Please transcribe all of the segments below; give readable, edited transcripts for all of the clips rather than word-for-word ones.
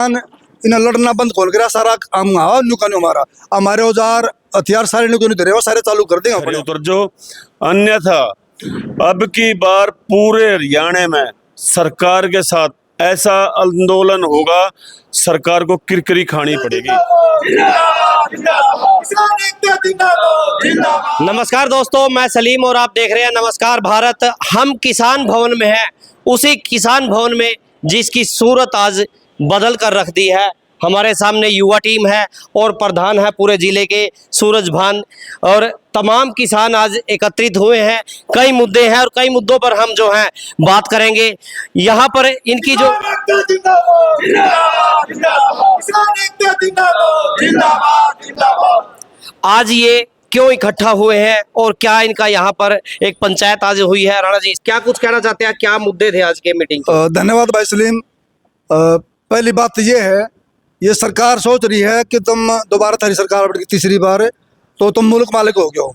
इन लड़ना बंद खोल कर सारा काम नुकान हमारा हमारे औजार हथियार सारे नुकान दे रहे हो सारे चालू कर देंगे खड़े उतर जो। अन्यथा अब की बार पूरे हरियाणा में सरकार के साथ ऐसा आंदोलन होगा, सरकार को किरकिरी खानी पड़ेगी। नमस्कार दोस्तों, मैं सलीम और आप देख रहे हैं नमस्कार भारत। हम किसान भवन में हैं, उसी किसान भवन में जिसकी सूरत आज बदल कर रख दी है। हमारे सामने युवा टीम है और प्रधान है पूरे जिले के सूरज भान, और तमाम किसान आज एकत्रित हुए हैं। कई मुद्दे हैं और कई मुद्दों पर हम जो हैं बात करेंगे। यहाँ पर इनकी जो आज ये क्यों इकट्ठा हुए हैं और क्या इनका यहाँ पर एक पंचायत आज हुई है। राणा जी, क्या कुछ कहना चाहते हैं, क्या मुद्दे थे आज के मीटिंग के? धन्यवाद भाई सलीम। पहली बात तो ये है, ये सरकार सोच रही है कि तुम दोबारा थारी सरकार बढ़ तीसरी बार तो तुम मुल्क मालिक हो गए हो।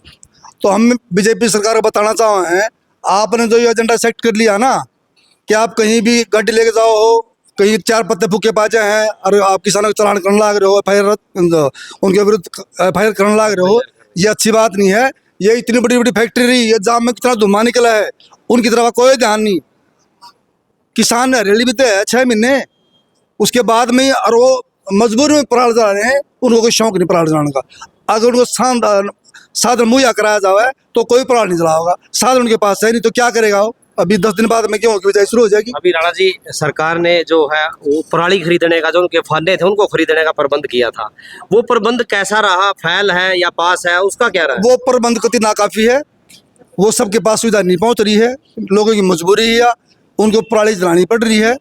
तो हम बीजेपी सरकार को बताना चाहे हैं, आपने जो ये एजेंडा सेट कर लिया ना कि आप कहीं भी गाड़ी लेके जाओ हो, कहीं चार पत्ते फूके पाचे हैं और आप किसानों को चलान करने लग रहे हो, उनके विरुद्ध FIR करने लग रहे हो, ये अच्छी बात नहीं है। ये इतनी बड़ी बड़ी फैक्ट्री, ये जाम में कितना धुआं निकला है, उनकी तरफ कोई ध्यान नहीं। किसान ने रैली भी तो है 6 महीने, उसके बाद में और वो मजबूरी में पराल जला रहे हैं, उनको कोई शौक नहीं पराल जलाने का। अगर उनको साधन मुहैया कराया जाए तो कोई पराल नहीं जलाओगा, साधन उनके पास है नहीं तो क्या करेगा वो। अभी 10 दिन बाद में गेहूं की बिजाई शुरू हो जाएगी। अभी राणा जी, सरकार ने जो है वो पराली खरीदने का, जो उनके फंडे थे उनको खरीदने का प्रबंध किया था, वो प्रबंध कैसा रहा? फैल है या पास है, उसका क्या रहा? वो प्रबंध कति नाकाफी है, वो सबके पास सुविधा नहीं पहुंच रही है। लोगों की मजबूरी है, उनको पराली जलानी पड़ रही है।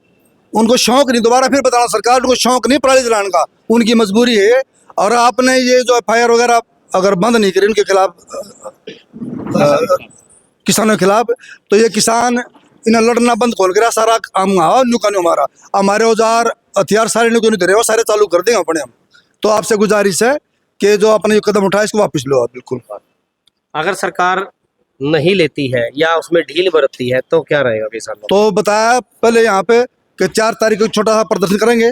उनको शौक नहीं, दोबारा फिर बताना, सरकार को शौक नहीं पराली जलाने का, उनकी मजबूरी है। और आपने ये जो FIR वगैरह अगर बंद नहीं करी उनके खिलाफ, किसानों के खिलाफ, तो ये किसान इन लड़ना बंद खोल कर सारा काम नुकान हमारा हमारे औजार हथियार सारे नुकान दे रहे हो सारे चालू कर देंगे अपने हम। तो आपसे गुजारिश है कि जो आपने ये कदम उठाया इसको वापस लो आप। बिल्कुल, अगर सरकार नहीं लेती है या उसमें ढील बरतती है तो क्या रहेगा किसानों? तो बताया पहले यहाँ पे कि 4 तारीख को छोटा सा प्रदर्शन करेंगे,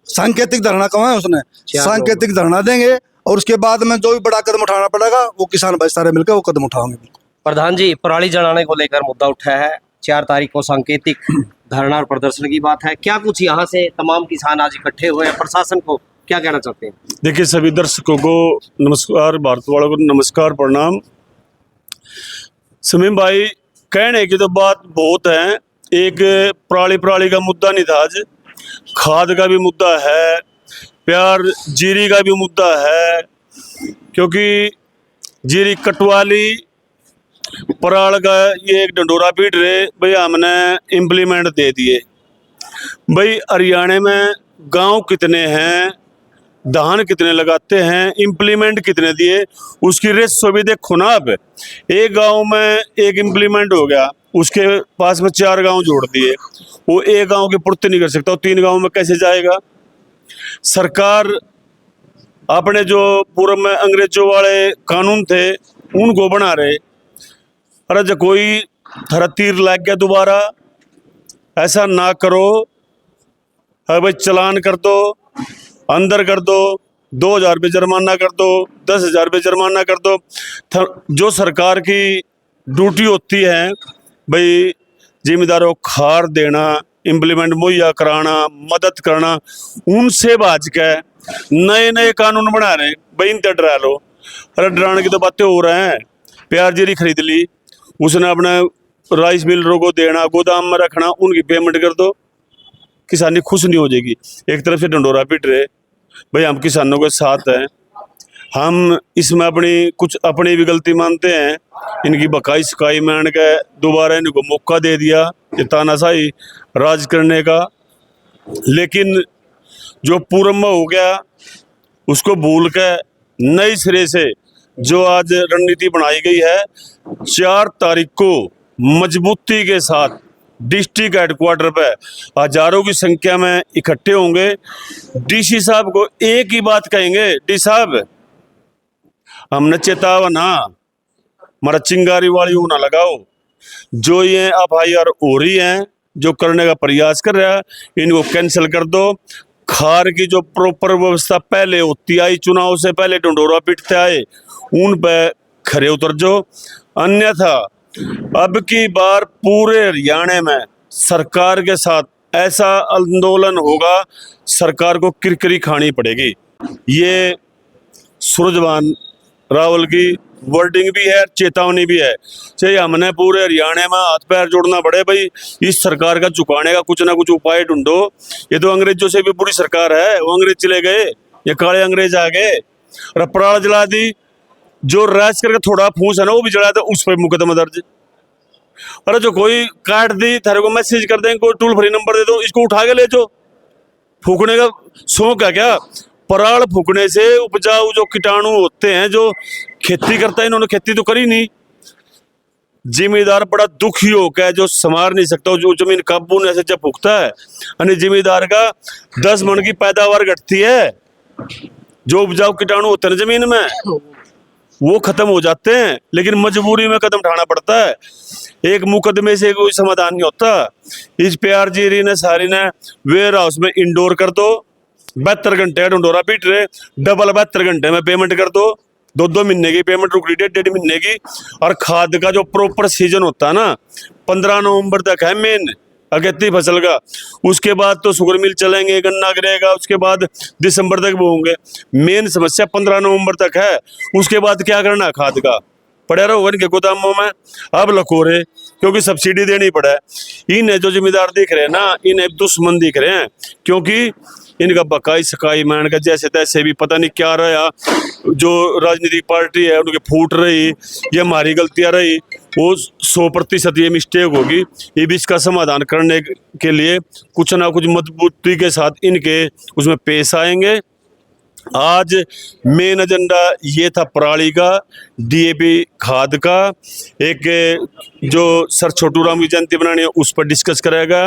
सांकेतिक धरना कहा है उसने, सांकेतिक धरना देंगे और उसके बाद में जो भी बड़ा कदम उठाना पड़ेगा वो किसान भाई सारे मिलकर वो कदम उठाएंगे। प्रधान जी, पराली जलाने को लेकर मुद्दा उठा है, 4 तारीख को सांकेतिक धरना और प्रदर्शन की बात है। क्या कुछ यहाँ से तमाम किसान आज इकट्ठे हुए हैं, प्रशासन को क्या कहना चाहते हैं? देखिए, सभी दर्शकों को नमस्कार, भारत वालों को नमस्कार, प्रणाम। समीम भाई, कहने की तो बात बहुत है। एक पराली का मुद्दा नहीं था, आज खाद का भी मुद्दा है, प्यार जीरी का भी मुद्दा है, क्योंकि जीरी कटवाली पराल का ये एक डंडोरा पीट रहे भाई, हमने इम्प्लीमेंट दे दिए। भाई हरियाणा में गांव कितने हैं, धान कितने लगाते हैं, इम्प्लीमेंट कितने दिए, उसकी रेशो भी देखो ना। अब एक गांव में एक इम्प्लीमेंट हो गया, उसके पास में 4 गांव जोड़ दिए, वो एक गांव की पूर्ति नहीं कर सकता, वो 3 गांव में कैसे जाएगा? सरकार अपने जो पूर्व में अंग्रेजों वाले कानून थे उनको बना रहे। अरे जब कोई थरा तीर लग गया दोबारा, ऐसा ना करो। है भाई, चलान कर दो, अंदर कर दो, 2000 रुपये जुर्माना कर दो, 10,000 रुपये जुर्माना कर दो। जो सरकार की ड्यूटी होती है भाई, जिम्मेदारों को खार देना, इम्प्लीमेंट मुहैया कराना, मदद करना, उनसे भाज के नए नए कानून बना रहे भाई, इन डरा लो। अरे डराने की तो बातें हो रहे हैं। प्याज जीरी खरीद ली, उसने अपने राइस मिलरों को देना, गोदाम में रखना, उनकी पेमेंट कर दो, किसानी खुश नहीं हो जाएगी। एक तरफ से डंडोरा पीट रहे भाई, हम किसानों के साथ हैं, हम इसमें अपनी भी गलती मानते हैं। इनकी बकाई सकाई में आने के दोबारा इनको मौका दे दिया ये तानाशाही राज करने का। लेकिन जो पूर्व में हो गया उसको भूल के नई सिरे से जो आज रणनीति बनाई गई है, 4 तारीख को मजबूती के साथ डिस्ट्रिक्ट हेडक्वार्टर पे हजारों की संख्या में इकट्ठे होंगे। DC साहब को एक ही बात कहेंगे, डी साहब हमने चेतावना, हमारा चिंगारी वाली ना लगाओ। जो ये FIR हो रही है, जो करने का प्रयास कर रहा है, इनको कैंसिल कर दो। खार की जो प्रॉपर व्यवस्था पहले होती आई, चुनाव से पहले ढंढोरा पीटते आए, उन पे खरे उतर जो। अन्यथा अब की बार पूरे हरियाणा में सरकार के साथ ऐसा आंदोलन होगा, सरकार को किरकिरी खानी पड़ेगी। ये सूरजवान रावल की वर्डिंग भी है, चेतावनी भी है। चाहिए हमने पूरे हरियाणा में हाथ पैर जोड़ना पड़े, भाई इस सरकार का झुकाने का कुछ ना कुछ उपाय ढूंढो। ये तो अंग्रेजों से भी बुरी सरकार है, वो अंग्रेज चले गए, ये काले अंग्रेज आ गए और पराल जला दी। जो राज करके थोड़ा फूस है ना वो भी जला, तो उस पर मुकदमा दर्ज। अरे जो कोई काट दी, थारे को मैसेज कर देंगे, कोई टोल फ्री नंबर दे दो, इसको उठा के ले जाओ। फूकने का शौक है क्या? पराल फूकने से उपजाऊ जो कीटाणु होते हैं, जो खेती करता है, इन्होंने खेती तो करी नहीं। जिम्मेदार बड़ा दुखी होकर जो संभाल नहीं सकता, जो जमीन काबू ने ऐसे जब फूकता है, यानी जिम्मेदार का 10 मन की पैदावार घटती है। जो उपजाऊ कीटाणु होते हैं जमीन में वो खत्म हो जाते हैं, लेकिन मजबूरी में कदम उठाना पड़ता है। एक मुकदमे से कोई समाधान नहीं होता। इस प्यार जी ने सारी ने वेयर हाउस में इंडोर कर दो, 72 घंटे का ढंढोरा पीट रहे, डबल 72 घंटे में पेमेंट कर दो, 2-2 महीने की पेमेंट रुक रही है, 1.5 महीने की। और खाद का जो प्रॉपर सीजन होता है ना, 15 नवंबर तक है मेन अगेती फसल का। उसके बाद तो शुगर मिल चलेंगे, गन्ना गिरेगा, उसके बाद दिसंबर तक बोएंगे। मेन समस्या 15 नवंबर तक है। उसके बाद क्या करना है? खाद का पड़ा रहोगा इनके गोदामों में। अब लकोरे, क्योंकि सब्सिडी देनी पड़ा है। इन्हें जो जिम्मेदार दिख रहे हैं ना, इन्हें दुश्मन दिख रहे हैं, क्योंकि इनका बकाई सकाई मैन का जैसे तैसे भी पता नहीं क्या रहा। जो राजनीतिक पार्टी है उनकी फूट रही, ये हमारी गलतियां रही, वो 100% ये मिस्टेक होगी। ये भी इसका समाधान करने के लिए कुछ ना कुछ मजबूती के साथ इनके उसमें पेश आएंगे। आज मेन एजेंडा ये था पराली का, डीएपी खाद का। एक जो सर छोटू राम की जयंती बनानी है उस पर डिस्कस करेगा।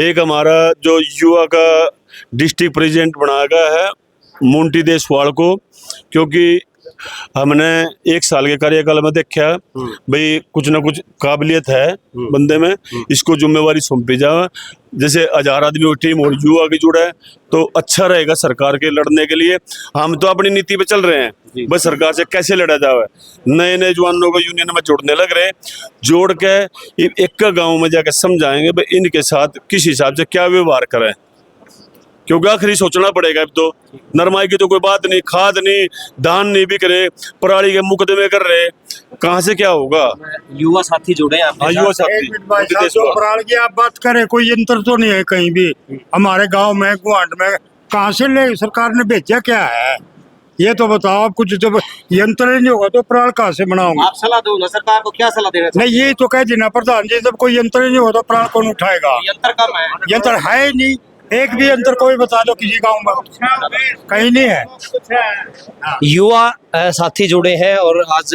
एक हमारा जो युवा का डिस्ट्रिक्ट प्रेसिडेंट बनाया गया है मोंटी देशवाल को, क्योंकि हमने 1 साल के कार्यकाल में देखा भाई कुछ ना कुछ काबिलियत है बंदे में, इसको जिम्मेवारी सौंपी जाए। जैसे 1000 आदमी की टीम और युवा की जुड़ा है तो अच्छा रहेगा सरकार के लड़ने के लिए। हम तो अपनी नीति पे चल रहे हैं, बस सरकार से कैसे लड़ा जाए। नए नए जवानों को यूनियन में जोड़ने लग रहे हैं, जोड़ के एक गाँव में जाकर समझाएंगे भाई इनके साथ किस हिसाब से क्या व्यवहार करें, क्योंकि आखिरी सोचना पड़ेगा। अब तो नरमाई की तो कोई बात नहीं, खाद नहीं, धान नहीं बिक रहे, पराली के मुकदमे कर रहे, कहाँ से क्या होगा। युवा साथी जुड़े हैं आपके हाँ, साथ। युवा साथी। पराल की आप बात करें, कोई यंत्र तो नहीं है कहीं भी हमारे गांव में, गुआंढ में। कहाँ से ले सरकार ने भेजा क्या है ये तो बताओ आप। कुछ जब यंत्र नहीं होगा तो पराल कहाँ से बनाओगे? आप सलाह दो ना, सरकार को क्या सलाह देना नहीं, ये तो कह देना प्रधान जी, जब कोई यंत्र नहीं होगा तो पराल कौन उठाएगा? यंत्र कम है, यंत्र है ही नहीं, एक भी यंत्र कोई बता दो किसी गांव में, कहीं नहीं है। युवा साथी जुड़े हैं और आज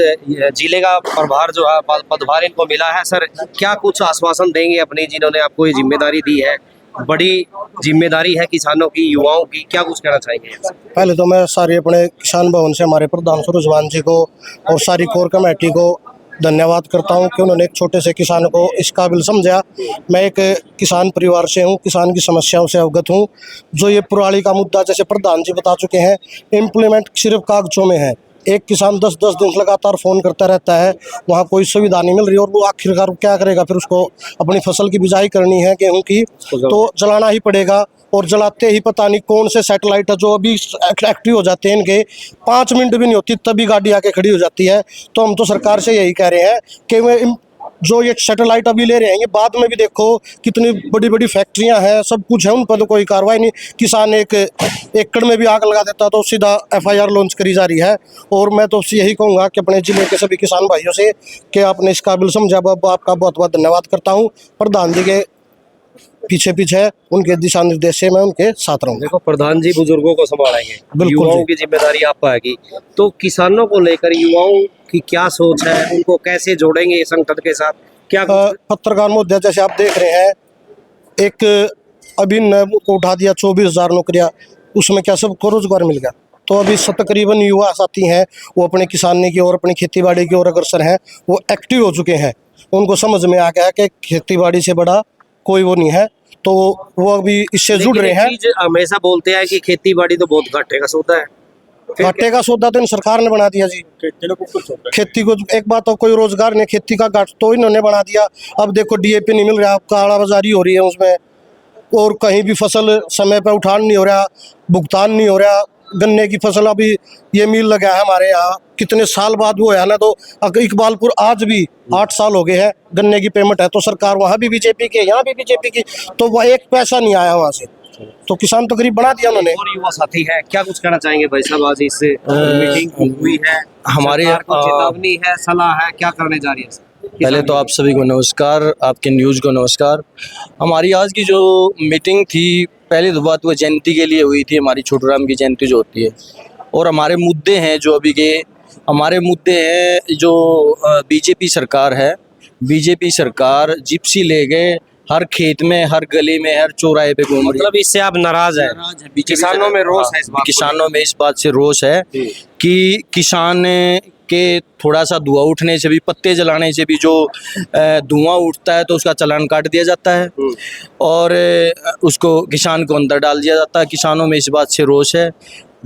जिले का प्रभार जो है पदभार इनको मिला है। सर क्या कुछ आश्वासन देंगे अपनी, जिन्होंने आपको ये जिम्मेदारी दी है, बड़ी जिम्मेदारी है किसानों की, युवाओं की, क्या कुछ कहना चाहेंगे? पहले तो मैं सारे अपने किसान भवन से हमारे प्रधान सूरजवान जी को और सारी कोर कमेटी को धन्यवाद करता हूं कि उन्होंने एक छोटे से किसान को इस काबिल समझा। मैं एक किसान परिवार से हूं, किसान की समस्याओं से अवगत हूं। जो ये पराली का मुद्दा जैसे प्रधान जी बता चुके हैं, इम्प्लीमेंट सिर्फ कागजों में है। एक किसान 10-10 दिन लगातार फ़ोन करता रहता है, वहाँ कोई सुविधा नहीं मिल रही, और वो आखिरकार क्या करेगा? फिर उसको अपनी फसल की बिजाई करनी है गेहूँ की, तो जलाना ही पड़ेगा। और जलाते ही पता नहीं कौन से सैटेलाइट है जो अभी एक्टिव हो जाते हैं, इनके 5 मिनट भी नहीं होती तभी गाड़ी आके खड़ी हो जाती है। तो हम तो सरकार से यही कह रहे हैं कि वे जो ये सैटेलाइट अभी ले रहे हैं, ये बाद में भी देखो कितनी बड़ी बड़ी फैक्ट्रियां हैं, सब कुछ है, उन पर तो कोई कार्रवाई नहीं। किसान एक एकड़ में भी आग लगा देता तो सीधा FIR लॉन्च करी जा रही है। और मैं तो यही कहूँगा कि अपने जिले के सभी किसान भाइयों से कि आपने इस काबिल समझा, आपका बहुत बहुत धन्यवाद करता हूँ। प्रधान जी के पीछे उनके दिशा निर्देश से मैं उनके साथ रहूँगा। देखो प्रधान जी बुजुर्गों को संभालेंगे, बिल्कुल युवाओं जी। की जिम्मेदारी आप पाएगी, तो किसानों को लेकर युवाओं की क्या सोच है, उनको कैसे जोड़ेंगे संगठन के साथ, क्या पत्रकार मुद्दे जैसे आप देख रहे हैं, एक अभी को उठा दिया 24,000 नौकरियां, उसमें क्या सबको रोजगार मिल गया? तो अभी तकरीबन युवा साथी हैं वो अपने किसानी की और अपनी खेती बाड़ी की ओर अग्रसर हैं, वो एक्टिव हो चुके हैं। उनको समझ में आ गया कि खेती बाड़ी से बड़ा कोई वो नहीं है। तो वो अभी इससे जुड़ लेकिन रहे एक हैं। चीज हमेशा बोलते हैं कि खेती बाड़ी तो बहुत घाटे का सौदा है। घाटे का सौदा तो इन सरकार ने बना दिया जी। खेती को एक बात तो कोई रोजगार नहीं, खेती का घाट तो इन्होंने बना दिया। अब देखो डीएपी नहीं मिल रहा, कालाबाजारी हो रही है उसमें, और कहीं भी फसल समय पर उठान नहीं हो रहा, भुगतान नहीं हो रहा। गन्ने की फसल अभी ये मिल लगा है हमारे यहाँ, कितने साल बाद वो है ना, तो इकबालपुर आज भी 8 साल हो गए हैं गन्ने की पेमेंट है, तो सरकार वहाँ भी बीजेपी की, यहाँ भी बीजेपी की, तो वह एक पैसा नहीं आया वहाँ से, तो किसान तो गरीब बना दिया उन्होंने। और युवा साथी है, क्या कुछ कहना चाहेंगे भाई साहब? आज इस मीटिंग हुई है, हमारे सरकार को चेतावनी है, सलाह है, क्या करने जा रही है? पहले तो आप सभी को नमस्कार, आपके न्यूज़ को नमस्कार। हमारी आज की जो मीटिंग थी, पहली तो बात वो जयंती के लिए हुई थी, हमारी छोटू राम की जयंती जो होती है, और हमारे मुद्दे हैं जो अभी के हमारे मुद्दे हैं जो बीजेपी सरकार है। बीजेपी सरकार जिप्सी ले गए, हर खेत में, हर गली में, हर चौराहे पे घूम रही है। मतलब इससे आप नाराज है? किसानों में रोष है इस बात को? किसानों में इस बात से रोष है कि किसान के थोड़ा सा धुआं उठने से भी, पत्ते जलाने से भी जो धुआं उठता है तो उसका चालान काट दिया जाता है और उसको किसान को अंदर डाल दिया जाता है। किसानों में इस बात से रोष है।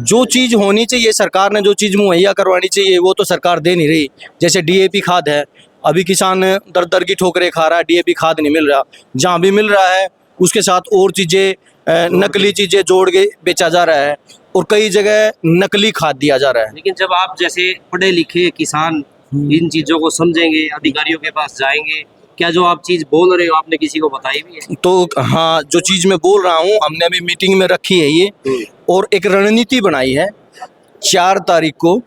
जो चीज़ होनी चाहिए, सरकार ने जो चीज़ मुहैया करवानी चाहिए वो तो सरकार दे नहीं रही। जैसे डीएपी खाद है, अभी किसान दर दर की ठोकरें खा रहा है, डीएपी खाद नहीं मिल रहा। जहाँ भी मिल रहा है उसके साथ और चीज़ें, नकली चीज़ें जोड़ के बेचा जा रहा है और कई जगह नकली खाद दिया जा रहा है। लेकिन जब आप जैसे पढ़े लिखे किसान इन चीजों को समझेंगे, अधिकारियों के पास जाएंगे, क्या जो आप चीज बोल रहे हो आपने किसी को बताई भी है? तो हाँ, जो चीज़ मैं बोल रहा हूँ हमने अभी मीटिंग में रखी है ये, और एक रणनीति बनाई है। 4 तारीख को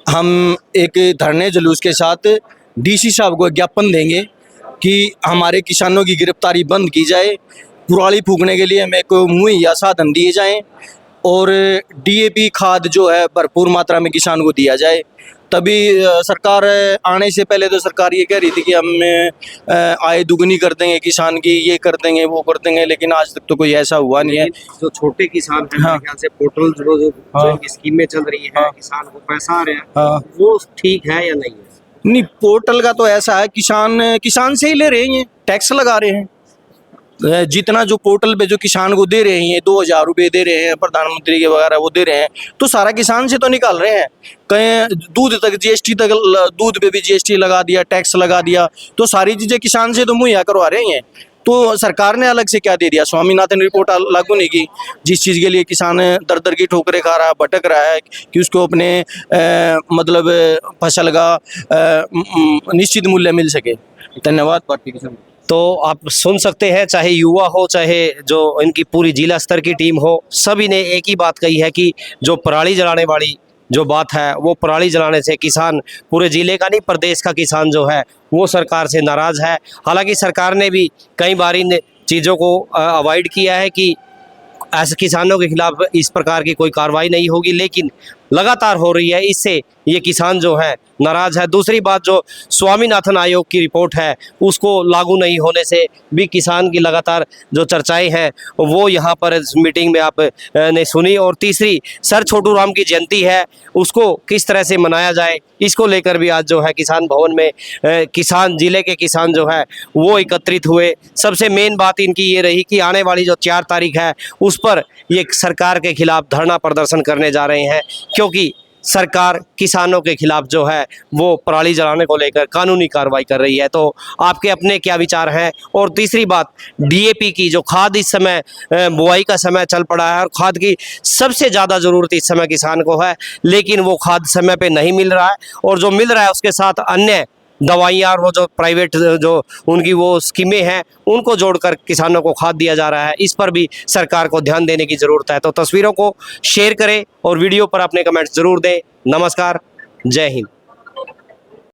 हम एक धरने जुलूस के साथ डीसी साहब को ज्ञापन देंगे कि हमारे किसानों की गिरफ्तारी बंद की जाए, कुराली फूकने के लिए हमें को मुहैया साधन दिए जाएं और डीएपी खाद जो है भरपूर मात्रा में किसान को दिया जाए। तभी सरकार आने से पहले तो सरकार ये कह रही थी कि हम आय दुगनी कर देंगे किसान की, ये कर देंगे, वो कर देंगे, लेकिन आज तक तो कोई ऐसा हुआ नहीं है। जो छोटे किसान हैं, मेरे ख्याल से पोर्टल जो इनकी स्कीमें चल रही है, किसान को पैसा आ रहा है, वो ठीक है या नहीं है? नहीं, पोर्टल का तो ऐसा है, किसान से ही ले रहे हैं, टैक्स लगा रहे हैं। जितना जो पोर्टल पे जो किसान को दे रहे हैं, 2000 रुपये दे रहे हैं प्रधानमंत्री के वगैरह, वो दे रहे हैं, तो सारा किसान से तो निकाल रहे हैं। कहीं दूध तक जीएसटी तक, दूध पे भी जीएसटी लगा दिया, टैक्स लगा दिया, तो सारी चीज़ें किसान से तो मुहैया करवा रहे हैं। तो सरकार ने अलग से क्या दे दिया? स्वामीनाथन रिपोर्ट लागू नहीं की, जिस चीज़ के लिए किसान दर दर की ठोकरें खा रहा है, भटक रहा है कि उसको अपने मतलब फसल का निश्चित मूल्य मिल सके। धन्यवाद। भारतीय किसान। तो आप सुन सकते हैं, चाहे युवा हो, चाहे जो इनकी पूरी जिला स्तर की टीम हो, सभी ने एक ही बात कही है कि जो पराली जलाने वाली जो बात है, वो पराली जलाने से किसान, पूरे जिले का नहीं प्रदेश का किसान जो है वो सरकार से नाराज़ है। हालांकि सरकार ने भी कई बार इन चीज़ों को अवॉइड किया है कि ऐसे किसानों के खिलाफ इस प्रकार की कोई कार्रवाई नहीं होगी, लेकिन लगातार हो रही है। इससे ये किसान जो है नाराज है। दूसरी बात, जो स्वामीनाथन आयोग की रिपोर्ट है उसको लागू नहीं होने से भी किसान की लगातार जो चर्चाएं हैं वो यहाँ पर इस मीटिंग में आप ने सुनी। और तीसरी, सर छोटू राम की जयंती है, उसको किस तरह से मनाया जाए, इसको लेकर भी आज जो है किसान भवन में किसान, जिले के किसान जो है वो एकत्रित हुए। सबसे मेन बात इनकी ये रही कि आने वाली जो 4 तारीख है उस पर ये सरकार के खिलाफ धरना प्रदर्शन करने जा रहे हैं, क्योंकि सरकार किसानों के खिलाफ जो है वो पराली जलाने को लेकर कानूनी कार्रवाई कर रही है। तो आपके अपने क्या विचार हैं? और तीसरी बात, डीएपी की जो खाद इस समय बुआई का समय चल पड़ा है और खाद की सबसे ज़्यादा ज़रूरत इस समय किसान को है, लेकिन वो खाद समय पे नहीं मिल रहा है, और जो मिल रहा है उसके साथ अन्य दवाइयाँ और वो जो प्राइवेट जो उनकी वो स्कीमें हैं उनको जोड़कर किसानों को खाद दिया जा रहा है। इस पर भी सरकार को ध्यान देने की ज़रूरत है। तो तस्वीरों को शेयर करें और वीडियो पर अपने कमेंट्स ज़रूर दें। नमस्कार, जय हिंद।